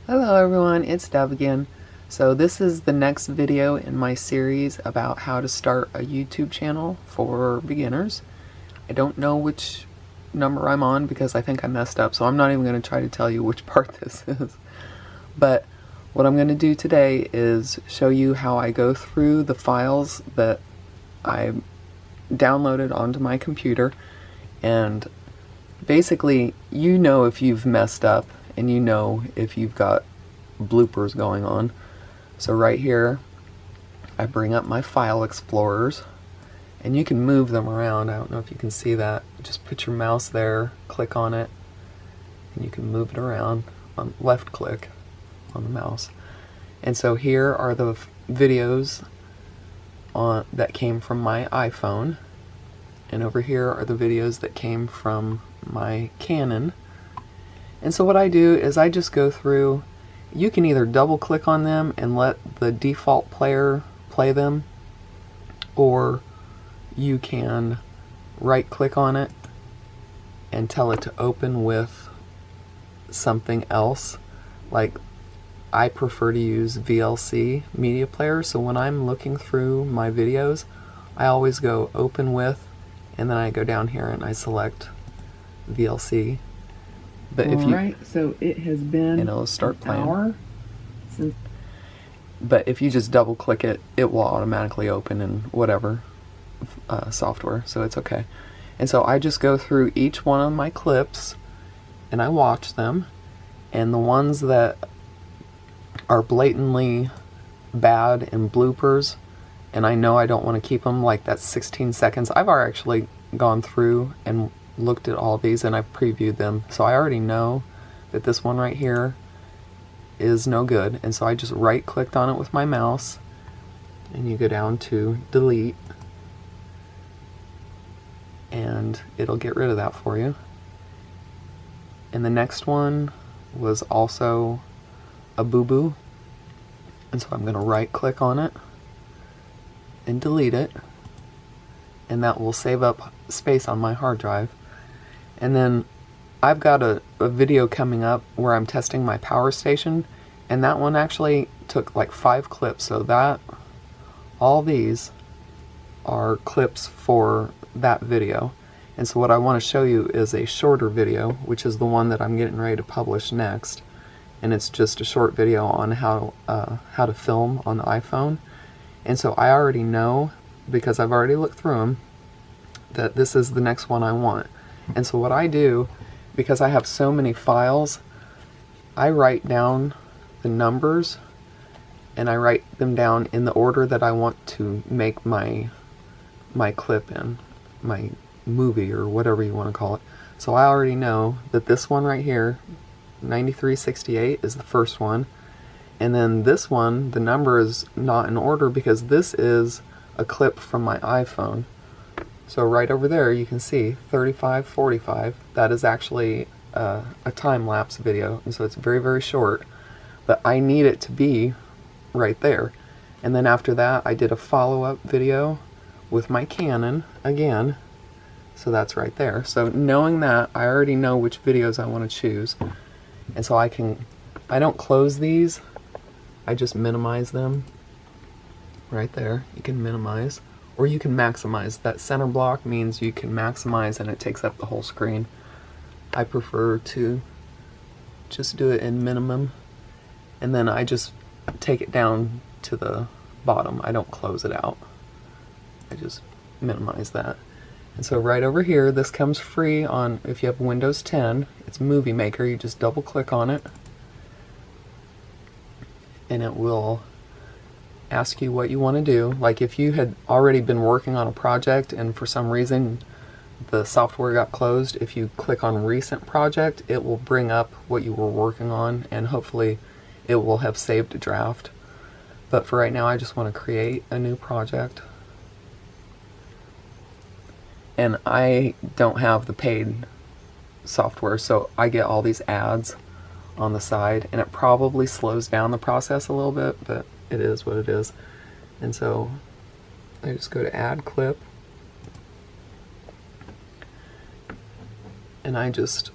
Hello everyone, it's Deb again. So this is the next video in my series about how to start a YouTube channel for beginners. I don't know which number I'm on because I think I messed up, so I'm not even going to try to tell you which part this is. But what I'm going to do today is show you how I go through the files that I downloaded onto my computer, and basically you know if you've messed up and you know if you've got bloopers going on. So right here I bring up my file explorers, and you can move them around. I don't know if you can see that. Just put your mouse there, click on it, and you can move it around. On left click on the mouse. And so here are the videos that came from my iPhone, and over here are the videos that came from my Canon. And so what I do is I just go through. You can either double click on them and let the default player play them, or you can right click on it and tell it to open with something else. Like, I prefer to use VLC media player, so when I'm looking through my videos I always go open with, and then I go down here and I select VLC. But if you, Alright, so it has been and it'll start playing. an hour since. But if you just double click it, it will automatically open in whatever software, so it's okay. And so I just go through each one of my clips and I watch them, and the ones that are blatantly bad and bloopers, and I know I don't want to keep them, like that 16 seconds, I've actually gone through and looked at all these and I've previewed them, so I already know that this one right here is no good, and so I just right clicked on it with my mouse and you go down to delete and it'll get rid of that for you. And the next one was also a boo-boo, and so I'm going to right click on it and delete it, and that will save up space on my hard drive. And then I've got a video coming up where I'm testing my power station, and that one actually took like 5 clips, so that all these are clips for that video. And so what I want to show you is a shorter video, which is the one that I'm getting ready to publish next, and it's just a short video on how to film on the iPhone. And so I already know, because I've already looked through them, that this is the next one I want. And so what I do, because I have so many files, I write down the numbers and I write them down in the order that I want to make my clip in, my movie or whatever you want to call it. So I already know that this one right here, 9368, is the first one, and then this one, the number is not in order because this is a clip from my iPhone. So right over there you can see 3545. That is actually a time-lapse video, and so it's very, very short, but I need it to be right there. And then after that I did a follow-up video with my Canon again, so that's right there. So knowing that, I already know which videos I want to choose, and so I don't close these, I just minimize them right there. You can minimize, or you can maximize. That center block means you can maximize and it takes up the whole screen. I prefer to just do it in minimum, and then I just take it down to the bottom. I don't close it out. I just minimize that. And so right over here, this comes free on, if you have Windows 10, it's Movie Maker. You just double click on it and it will ask you what you want to do. Like if you had already been working on a project and for some reason the software got closed, if you click on Recent Project, it will bring up what you were working on, and hopefully it will have saved a draft. But for right now, I just want to create a new project. And I don't have the paid software, so I get all these ads on the side, and it probably slows down the process a little bit, but it is what it is. And so I just go to Add Clip, and I just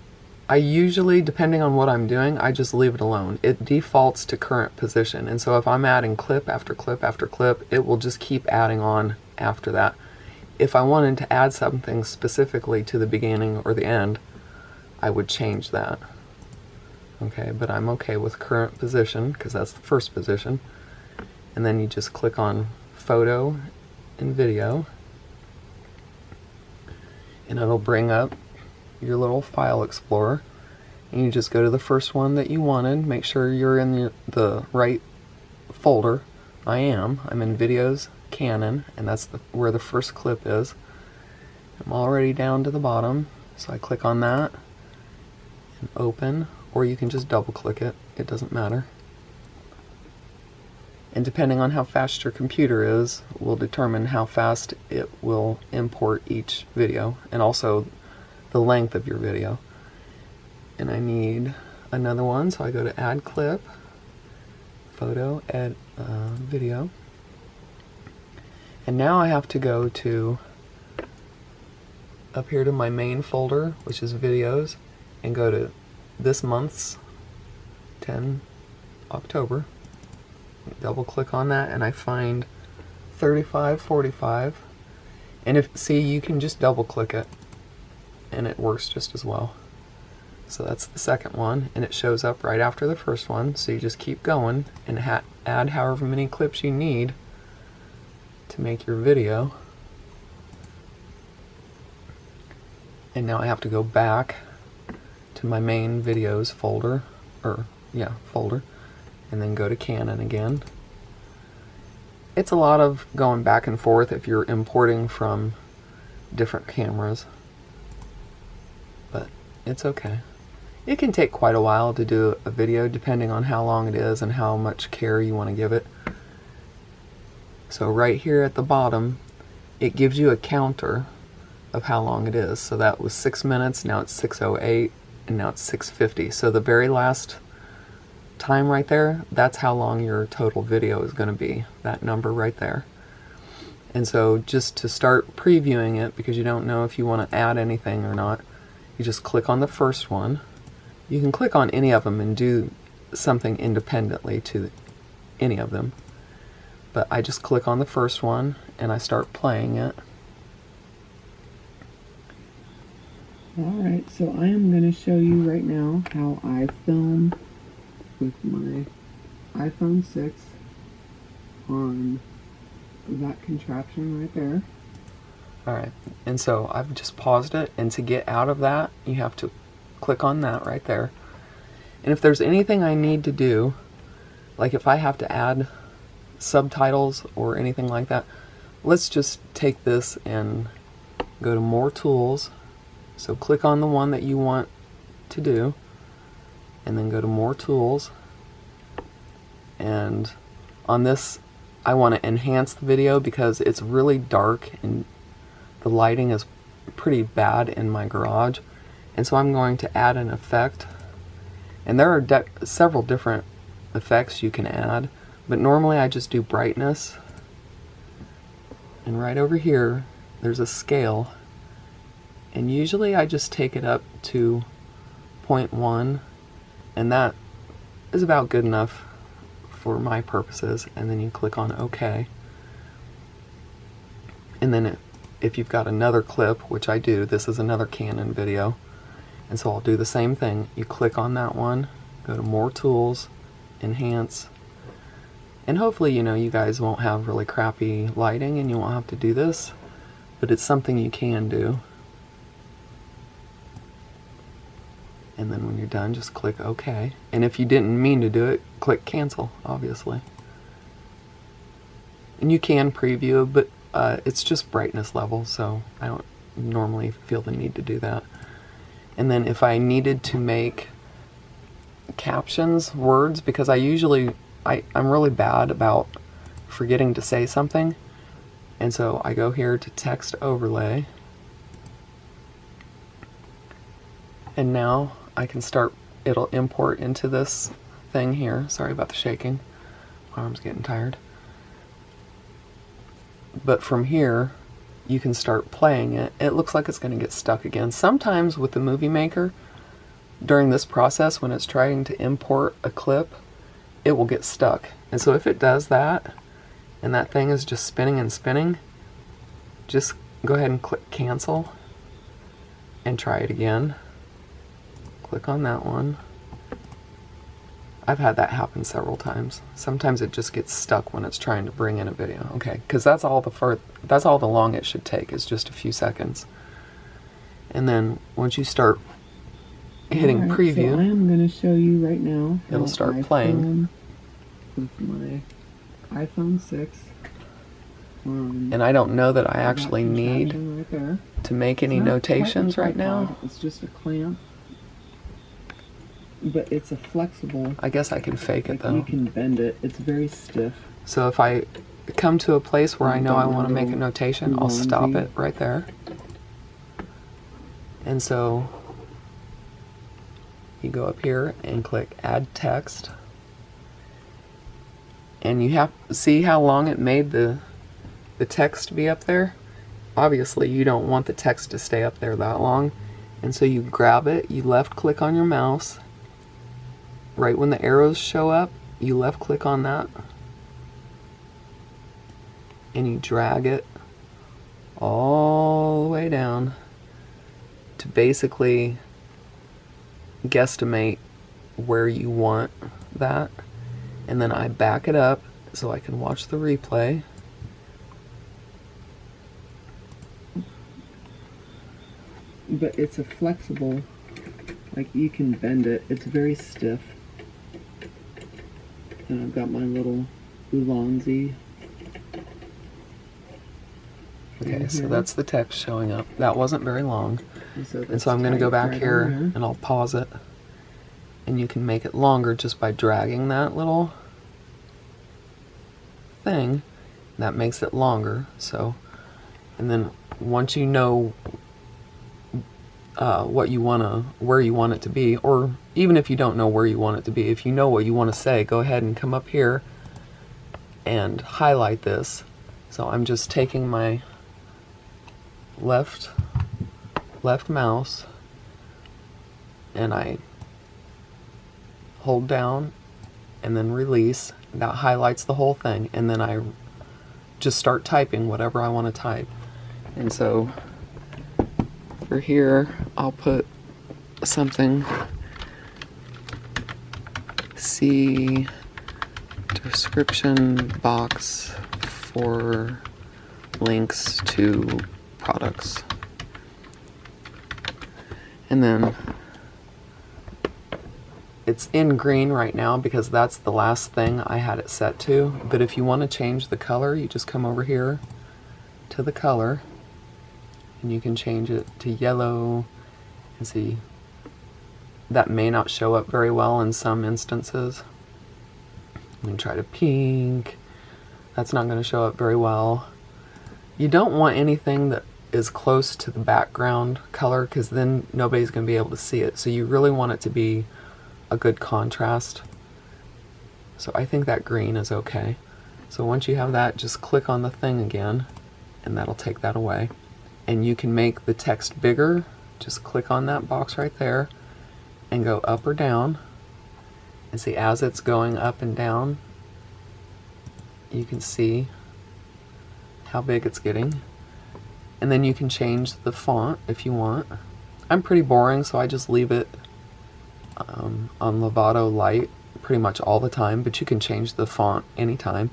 I usually, depending on what I'm doing, I just leave it alone. It defaults to current position, and so if I'm adding clip after clip after clip, it will just keep adding on after that. If I wanted to add something specifically to the beginning or the end, I would change that. Okay, but I'm okay with current position because that's the first position. And then you just click on photo and video, and it'll bring up your little file explorer, and you just go to the first one that you wanted. Make sure you're in the right folder. I'm in videos, Canon, and that's where the first clip is. I'm already down to the bottom, so I click on that and open, or you can just double click it, it doesn't matter. And depending on how fast your computer is will determine how fast it will import each video, and also the length of your video. And I need another one, so I go to add clip, photo, add video, and now I have to go to up here to my main folder, which is videos, and go to this month's 10 October, double click on that, and I find 3545, and see, you can just double click it and it works just as well. So that's the second one, and it shows up right after the first one, so you just keep going and add however many clips you need to make your video. And now I have to go back to my main videos folder, folder, and then go to Canon again. It's a lot of going back and forth if you're importing from different cameras, but it's okay. It can take quite a while to do a video depending on how long it is and how much care you want to give it. So right here at the bottom, it gives you a counter of how long it is. So that was 6 minutes, now it's 6:08, and now it's 6:50. So the very last time right there, that's how long your total video is going to be, that number right there. And so just to start previewing it, because you don't know if you want to add anything or not, you just click on the first one. You can click on any of them and do something independently to any of them, but I just click on the first one and I start playing it. Alright, so I am going to show you right now how I film with my iPhone 6 on that contraption right there. Alright, and so I've just paused it, and to get out of that, you have to click on that right there. And if there's anything I need to do, like if I have to add subtitles or anything like that, let's just take this and go to more tools. So click on the one that you want to do, and then go to more tools, and on this I want to enhance the video because it's really dark and the lighting is pretty bad in my garage, and so I'm going to add an effect. And there are several different effects you can add, but normally I just do brightness, and right over here there's a scale, and usually I just take it up to 0.1, and that is about good enough for my purposes. And then you click on OK, and then if you've got another clip, which I do, this is another Canon video, and so I'll do the same thing. You click on that one, go to more tools, enhance, and hopefully you guys won't have really crappy lighting and you won't have to do this, but it's something you can do. And then when you're done, just click OK. And if you didn't mean to do it, click cancel, obviously. And you can preview it, but it's just brightness level, so I don't normally feel the need to do that. And then if I needed to make captions, words, because I'm really bad about forgetting to say something, and so I go here to text overlay, and now I can start, it'll import into this thing here. Sorry about the shaking, my arm's getting tired. But from here you can start playing it. It looks like it's going to get stuck again. Sometimes with the Movie Maker, during this process, when it's trying to import a clip, it will get stuck. And so if it does that, and that thing is just spinning and spinning, just go ahead and click cancel and try it again. Click on that one. I've had that happen several times. Sometimes it just gets stuck when it's trying to bring in a video. Okay, because that's all the long it should take, is just a few seconds. And then once you start hitting preview, so I am going to show you right now how it'll start I playing with my iPhone 6. And I don't know that I actually need right to make any notations right now. It's just a clamp, but it's a flexible. I guess I can fake it though. You can bend it. It's very stiff. So if I come to a place where I know I want to make a notation, I'll stop it right there. And so you go up here and click add text. And you have to see how long it made the text be up there. Obviously you don't want the text to stay up there that long, and so you grab it, you left click on your mouse, right when the arrows show up you left click on that and you drag it all the way down to basically guesstimate where you want that, and then I back it up so I can watch the replay. But it's a flexible, like you can bend it. It's very stiff. And I've got my little Ulanzi. Okay, so that's the text showing up. That wasn't very long. And so I'm going to go back here and I'll pause it. And you can make it longer just by dragging that little thing. That makes it longer. So, and then once you know what you where you want it to be, or even if you don't know where you want it to be, if you know what you want to say, go ahead and come up here and highlight this. So I'm just taking my left mouse and I hold down and then release. That highlights the whole thing, and then I just start typing whatever I want to type. And so for here, I'll put something, see description box for links to products. And then it's in green right now because that's the last thing I had it set to. But if you want to change the color, you just come over here to the color and you can change it to yellow. And see, that may not show up very well in some instances. You can try to pink. That's not going to show up very well. You don't want anything that is close to the background color because then nobody's going to be able to see it. So you really want it to be a good contrast. So I think that green is okay. So once you have that, just click on the thing again and that'll take that away. And you can make the text bigger. Just click on that box right there and go up or down. And see, as it's going up and down, you can see how big it's getting. And then you can change the font if you want. I'm pretty boring, so I just leave it on Lovato Light pretty much all the time, but you can change the font anytime.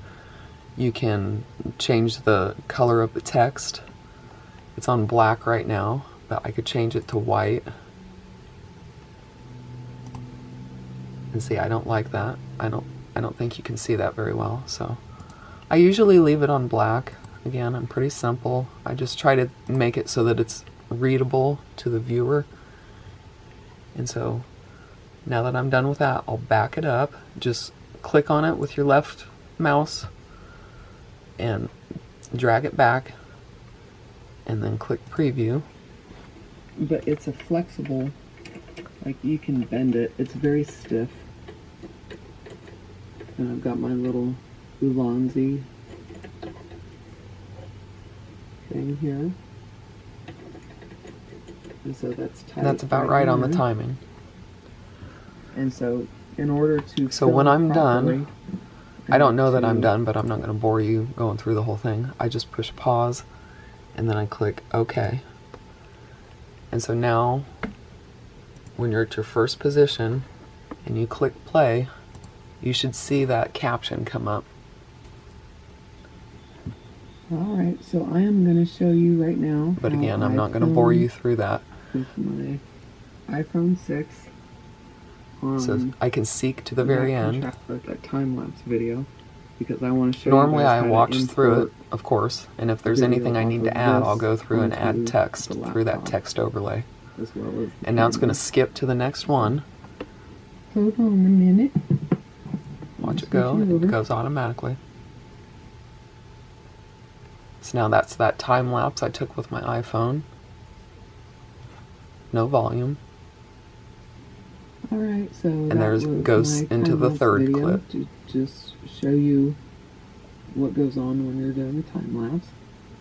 You can change the color of the text. It's on black right now, but I could change it to white. And see, I don't like that. I don't think you can see that very well, so I usually leave it on black. Again, I'm pretty simple. I just try to make it so that it's readable to the viewer. And so now that I'm done with that, I'll back it up. Just click on it with your left mouse and drag it back and then click preview. But it's a flexible, like you can bend it. It's very stiff. And I've got my little Ulanzi thing here. And so that's tight. That's about right on the timing. And so in order to So when I'm properly, done, I don't know that I'm done, but I'm not going to bore you going through the whole thing. I just push pause and then I click OK. And so now when you're at your first position and you click play, you should see that caption come up. Alright, so I am going to show you right now. But again, I'm not going to bore you through that. With my iPhone 6 on So I can seek to the very end. That time-lapse video, because I want to show Normally you guys I how watch to through it, import of course, and if there's video anything I off need of to add, I'll this go through and onto add text the through that laptop, text overlay. as well as And now it's going to skip to the next one. Hold on a minute. Watch it go. It goes automatically. So now that's that time lapse I took with my iPhone. No volume. Alright, so And there's goes into the third clip. To just show you what goes on when you're doing a time lapse.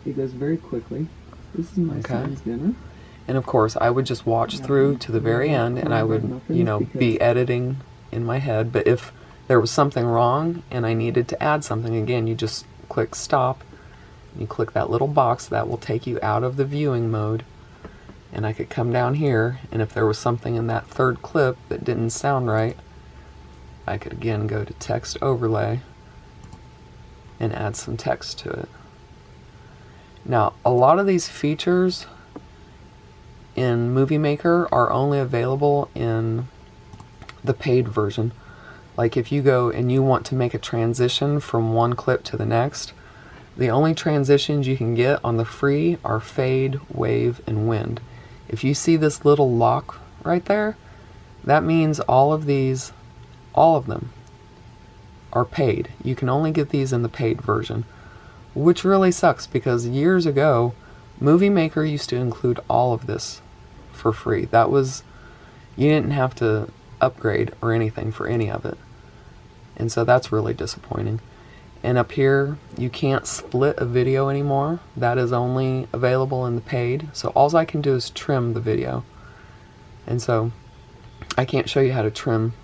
It goes very quickly. This is my son's dinner. And of course, I would just watch through to the very end, and I would, you know, be editing in my head. But if there was something wrong and I needed to add something, again, you just click stop. You click that little box that will take you out of the viewing mode. And I could come down here, and if there was something in that third clip that didn't sound right, I could again go to text overlay and add some text to it. Now, a lot of these features in Movie Maker are only available in the paid version. Like if you go and you want to make a transition from one clip to the next, the only transitions you can get on the free are fade, wave, and wind. If you see this little lock right there, that means all of them are paid. You can only get these in the paid version, which really sucks because years ago, Movie Maker used to include all of this for free. That was, you didn't have to upgrade or anything for any of it. And so that's really disappointing. And up here, you can't split a video anymore. That is only available in the paid. So all I can do is trim the video. And so I can't show you how to trim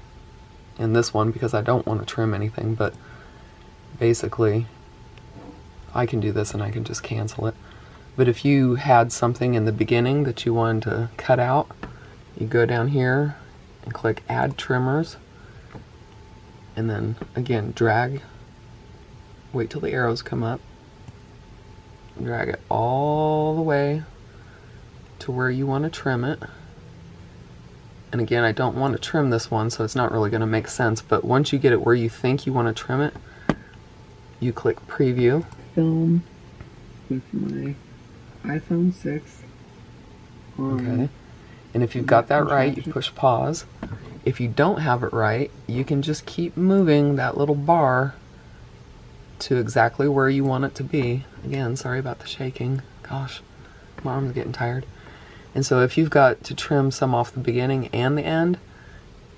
in this one because I don't want to trim anything, but basically I can do this and I can just cancel it. But if you had something in the beginning that you wanted to cut out, you go down here and click add trimmers, and then again drag, wait till the arrows come up, drag it all the way to where you want to trim it. And again, I don't want to trim this one, so it's not really going to make sense, but once you get it where you think you want to trim it, you click preview. Film with my iPhone 6 on. Okay. And if you've got that right, you push pause. If you don't have it right, you can just keep moving that little bar to exactly where you want it to be. Again, sorry about the shaking. Gosh, my arm's getting tired. And so if you've got to trim some off the beginning and the end,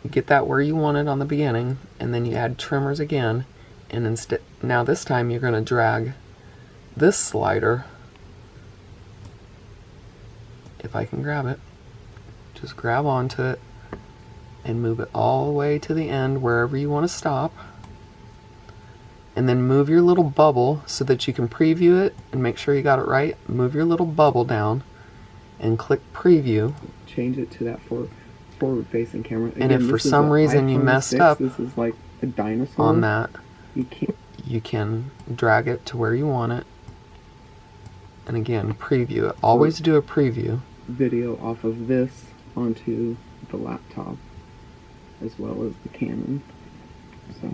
you get that where you want it on the beginning, and then you add trimmers again, and instead, now this time you're going to drag this slider, if I can grab it, just grab onto it and move it all the way to the end wherever you want to stop, and then move your little bubble so that you can preview it and make sure you got it right. Move your little bubble down and click preview. Change it to that forward facing camera. Again, and if for some reason you messed up this is like a dinosaur on that, you can drag it to where you want it, and again preview it. Always do a preview. Video off of this onto the laptop as well as the Canon. So,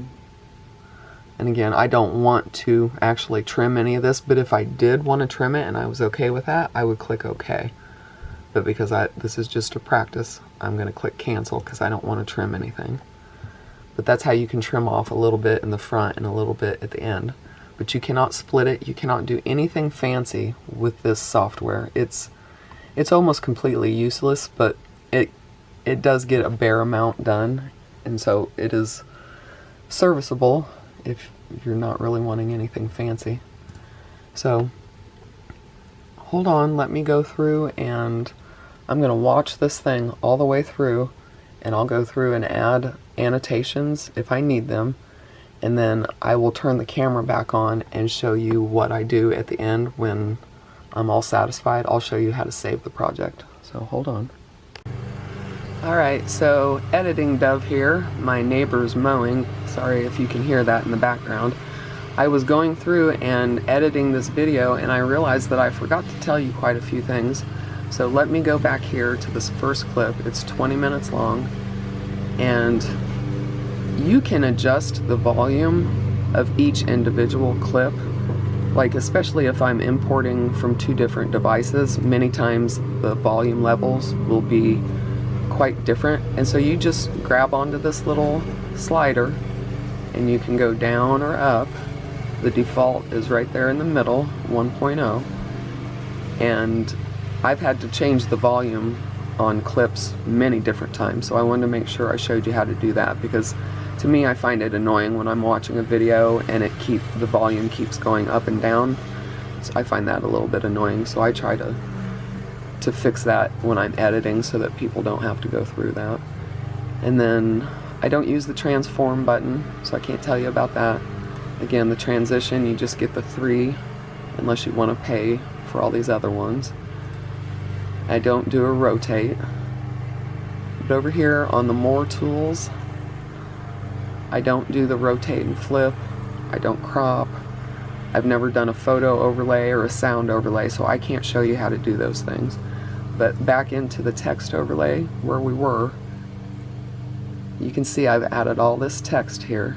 and again, I don't want to actually trim any of this, but if I did want to trim it and I was okay with that, I would click OK. But because this is just a practice, I'm going to click cancel because I don't want to trim anything. But that's how you can trim off a little bit in the front and a little bit at the end. But you cannot split it. You cannot do anything fancy with this software. It's almost completely useless, but it does get a bare amount done, and so it is serviceable if you're not really wanting anything fancy. So hold on, let me go through, and I'm going to watch this thing all the way through, and I'll go through and add annotations if I need them, and then I will turn the camera back on and show you what I do at the end when I'm all satisfied. I'll show you how to save the project. So hold on. Alright, so editing Dove here. My neighbor's mowing. Sorry if you can hear that in the background. I was going through and editing this video and I realized that I forgot to tell you quite a few things. So let me go back here to this first clip. It's 20 minutes long, and you can adjust the volume of each individual clip. Like, especially if I'm importing from two different devices, many times the volume levels will be quite different. And so you just grab onto this little slider and you can go down or up. The default is right there in the middle, 1.0. And I've had to change the volume on clips many different times, so I wanted to make sure I showed you how to do that, because to me I find it annoying when I'm watching a video and the volume keeps going up and down. So I find that a little bit annoying, so I try to fix that when I'm editing so that people don't have to go through that. And then I don't use the transform button, so I can't tell you about that. Again, the transition, you just get the 3 unless you want to pay for all these other ones. I don't do a rotate. But over here on the more tools, I don't do the rotate and flip. I don't crop. I've never done a photo overlay or a sound overlay, so I can't show you how to do those things. But back into the text overlay where we were, you can see I've added all this text here.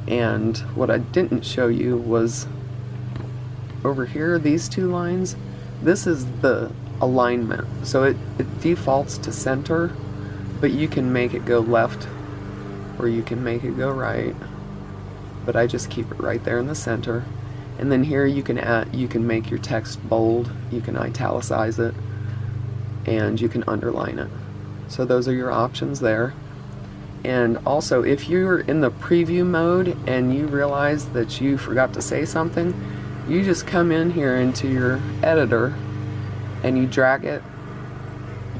And what I didn't show you was over here, these two lines, this is the alignment. So it defaults to center, but you can make it go left or you can make it go right. But I just keep it right there in the center. And then here you can make your text bold, you can italicize it, and you can underline it. So those are your options there. And also, if you're in the preview mode and you realize that you forgot to say something, you just come in here into your editor and you drag it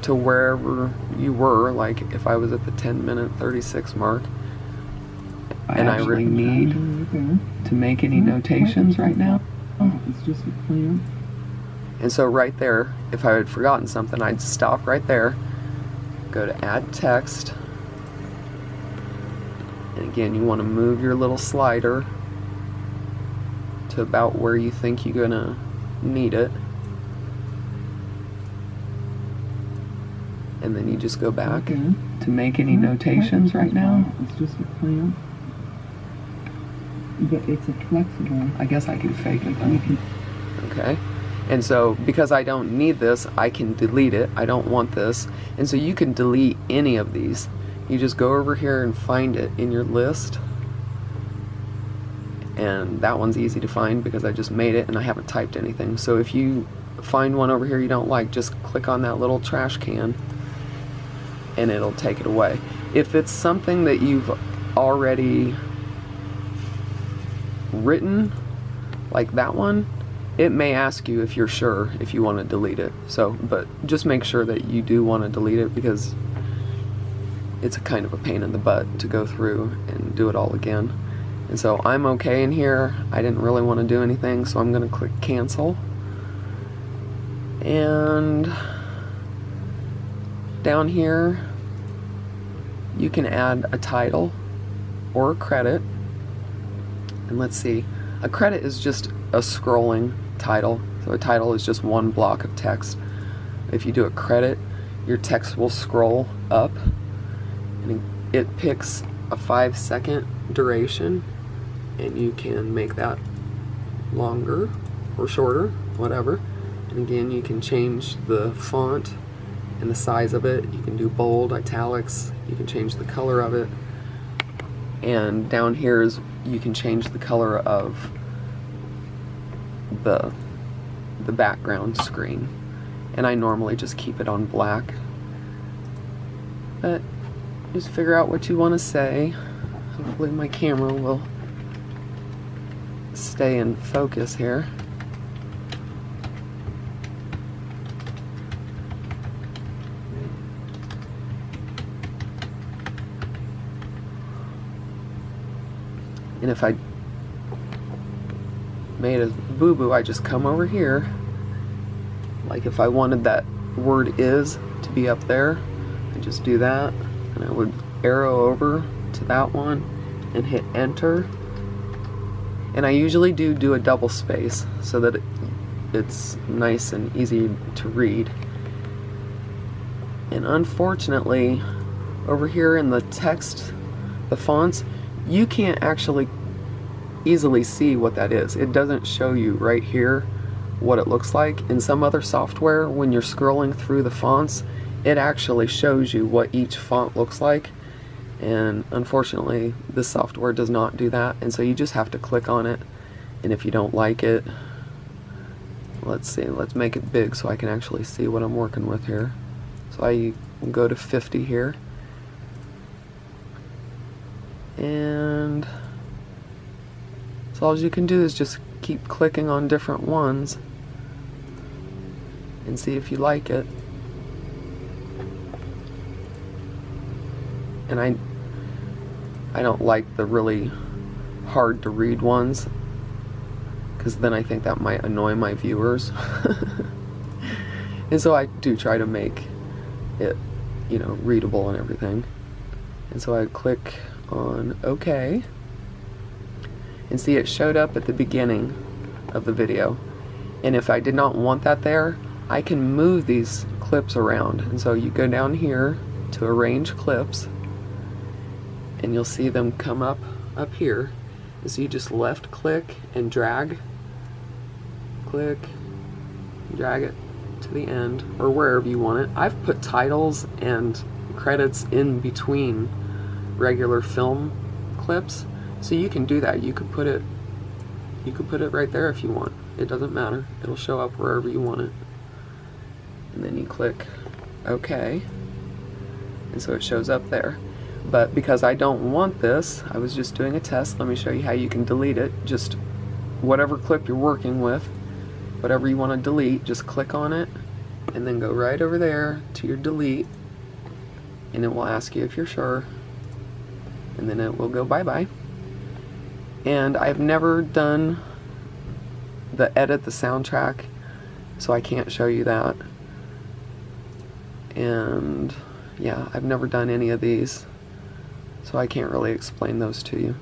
to wherever you were. Like if I was at the 10-minute 36 mark, and I really need to make any notations right now. It's just a plan. And so right there, if I had forgotten something, I'd stop right there, go to add text, and again, you want to move your little slider to about where you think you're gonna need it. And then you just go back to make any notations right now. It's just a plan. But it's a flexible. I guess I can fake it though. Okay. And so because I don't need this, I can delete it. I don't want this. And so you can delete any of these. You just go over here and find it in your list. And that one's easy to find because I just made it and I haven't typed anything. So if you find one over here you don't like, just click on that little trash can and it'll take it away. If it's something that you've already written, like that one, it may ask you if you're sure if you want to delete it. So, but just make sure that you do want to delete it, because it's a kind of a pain in the butt to go through and do it all again. And so I'm okay in here. I didn't really want to do anything, so I'm going to click cancel. And down here you can add a title or a credit. And let's see, a credit is just a scrolling title. So a title is just one block of text. If you do a credit, your text will scroll up and it picks a 5-second duration, and you can make that longer or shorter, whatever. And again, you can change the font and the size of it. You can do bold, italics, you can change the color of it. And down here is you can change the color of the background screen. And I normally just keep it on black. But just figure out what you want to say. Hopefully my camera will stay in focus here. And if I made a boo-boo, I just come over here. Like if I wanted that word is to be up there, I just do that, and I would arrow over to that one and hit enter. And I usually do a double space so that it's nice and easy to read. And unfortunately, over here in the text, the fonts, you can't actually easily see what that is. It doesn't show you right here what it looks like. In some other software, when you're scrolling through the fonts, it actually shows you what each font looks like. And unfortunately, this software does not do that. And so you just have to click on it. And if you don't like it, let's see, let's make it big so I can actually see what I'm working with here. So I go to 50 here. And so all you can do is just keep clicking on different ones and see if you like it. And I don't like the really hard to read ones, because then I think that might annoy my viewers. And so I do try to make it, you know, readable and everything. And so I click on OK, and see it showed up at the beginning of the video. And if I did not want that there, I can move these clips around. And so you go down here to arrange clips, and you'll see them come up here. And so you just left click and drag, click, drag it to the end or wherever you want it. I've put titles and credits in between regular film clips, so you can do that. You could put it right there if you want. It doesn't matter. It'll show up wherever you want it. And then you click OK, and so it shows up there. But because I don't want this, I was just doing a test. Let me show you how you can delete it. Just whatever clip you're working with, whatever you want to delete, just click on it and then go right over there to your delete, and it will ask you if you're sure, and then it will go bye-bye. And I've never done the edit the soundtrack, so I can't show you that. And yeah, I've never done any of these, so I can't really explain those to you.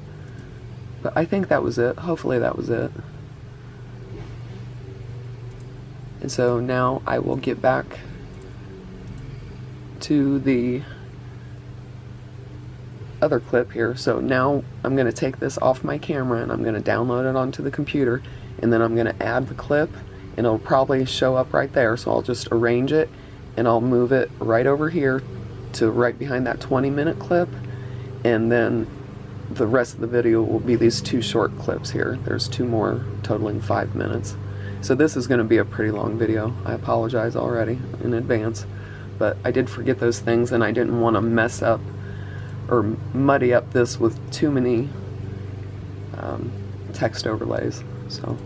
But I think that was it. Hopefully that was it. And so now I will get back to the other clip here. So now I'm going to take this off my camera and I'm going to download it onto the computer, and then I'm going to add the clip, and it'll probably show up right there. So I'll just arrange it and I'll move it right over here to right behind that 20-minute clip, and then the rest of the video will be these two short clips here. There's two more totaling 5 minutes. So this is going to be a pretty long video. I apologize already in advance, but I did forget those things, and I didn't want to mess up or muddy up this with too many text overlays. So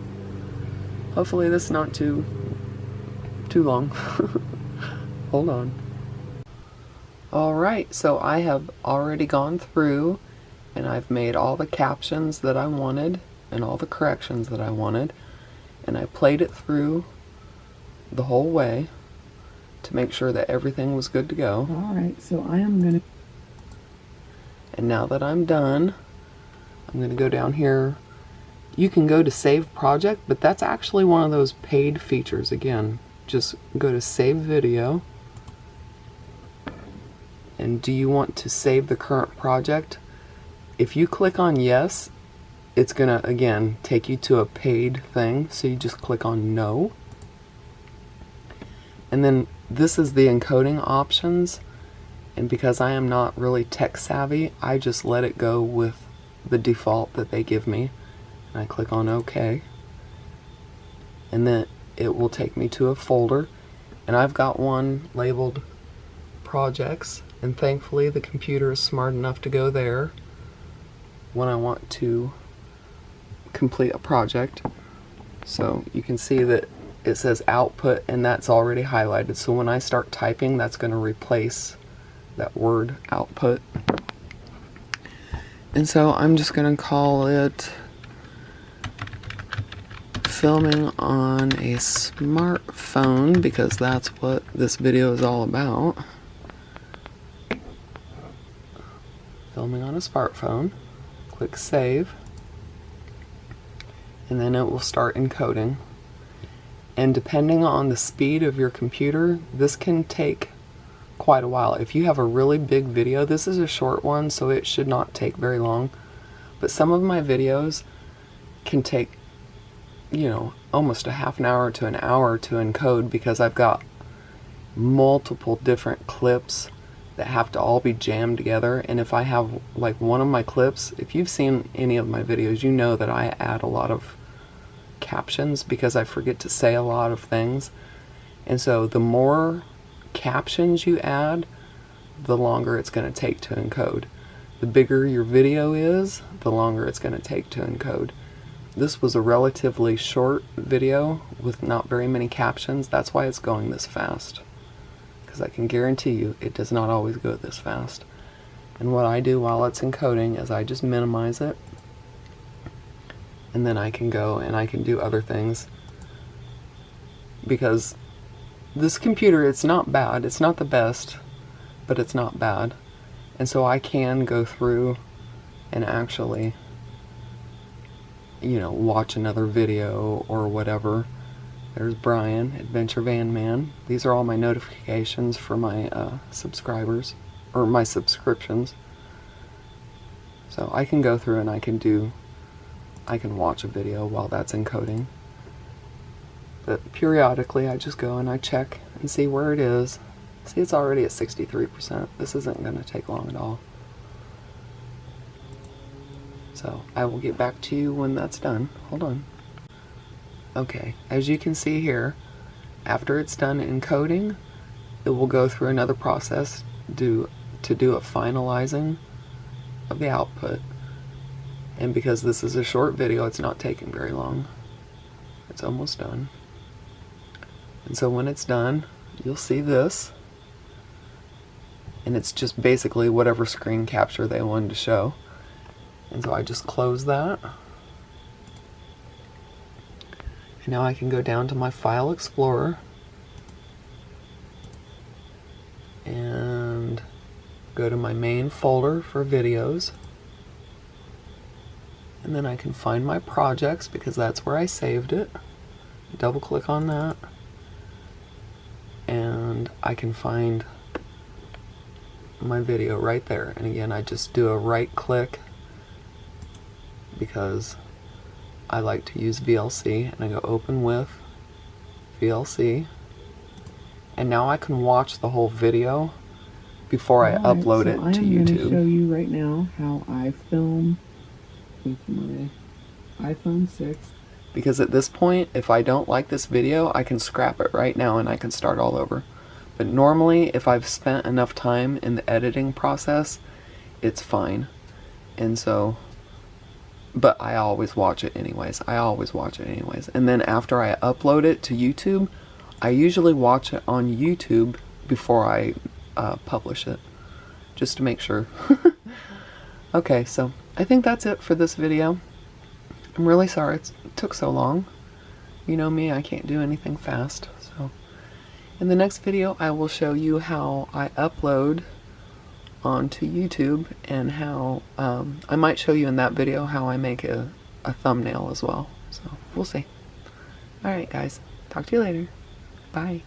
hopefully this is not too long. Hold on. Alright, so I have already gone through and I've made all the captions that I wanted and all the corrections that I wanted, and I played it through the whole way to make sure that everything was good to go. Alright, so I am going to... And now that I'm done, I'm going to go down here. You can go to Save Project, but that's actually one of those paid features. Again, just go to Save Video. And do you want to save the current project? If you click on yes, it's gonna again take you to a paid thing, so you just click on no. And then this is the encoding options, and because I am not really tech savvy, I just let it go with the default that they give me. And I click on OK, and then it will take me to a folder, and I've got one labeled projects, and thankfully the computer is smart enough to go there when I want to complete a project. So you can see that it says output, and that's already highlighted, so when I start typing, that's going to replace that word output. And so I'm just gonna call it filming on a smartphone, because that's what this video is all about. Filming on a smartphone. Click save, and then it will start encoding. And depending on the speed of your computer, this can take quite a while. If you have a really big video, this is a short one, so it should not take very long. But some of my videos can take, you know, almost a half an hour to an hour to encode, because I've got multiple different clips that have to all be jammed together. And if I have like one of my clips, if you've seen any of my videos, you know that I add a lot of captions because I forget to say a lot of things. And so the more captions you add, the longer it's going to take to encode. The bigger your video is, the longer it's going to take to encode. This was a relatively short video with not very many captions. That's why it's going this fast. Because I can guarantee you it does not always go this fast. And what I do while it's encoding is I just minimize it, and then I can go and I can do other things, because this computer, it's not bad, it's not the best, but it's not bad. And so I can go through and actually, you know, watch another video or whatever. There's Brian, Adventure Van Man. These are all my notifications for my subscribers, or my subscriptions. So I can go through and I can watch a video while that's encoding. But periodically I just go and I check and see where it is. See, it's already at 63%. This isn't going to take long at all. So I will get back to you when that's done. Hold on. Okay, as you can see here, after it's done encoding, it will go through another process to do a finalizing of the output. And because this is a short video, it's not taking very long. It's almost done. And so when it's done, you'll see this. And it's just basically whatever screen capture they wanted to show. And so I just close that. And now I can go down to my File Explorer and go to my main folder for videos. And then I can find my projects, because that's where I saved it. Double click on that. And I can find my video right there. And again, I just do a right click because I like to use VLC, and I go open with VLC. And now I can watch the whole video before I upload it to YouTube. I'm going to show you right now how I film with my iPhone 6. Because at this point, if I don't like this video, I can scrap it right now and I can start all over. But normally, if I've spent enough time in the editing process, it's fine. And so, but I always watch it anyways. And then after I upload it to YouTube, I usually watch it on YouTube before I publish it, just to make sure. Okay, so I think that's it for this video. I'm really sorry it took so long. You know me, I can't do anything fast. So in the next video, I will show you how I upload onto YouTube, and how I might show you in that video how I make a thumbnail as well. So we'll see. Alright guys, talk to you later. Bye.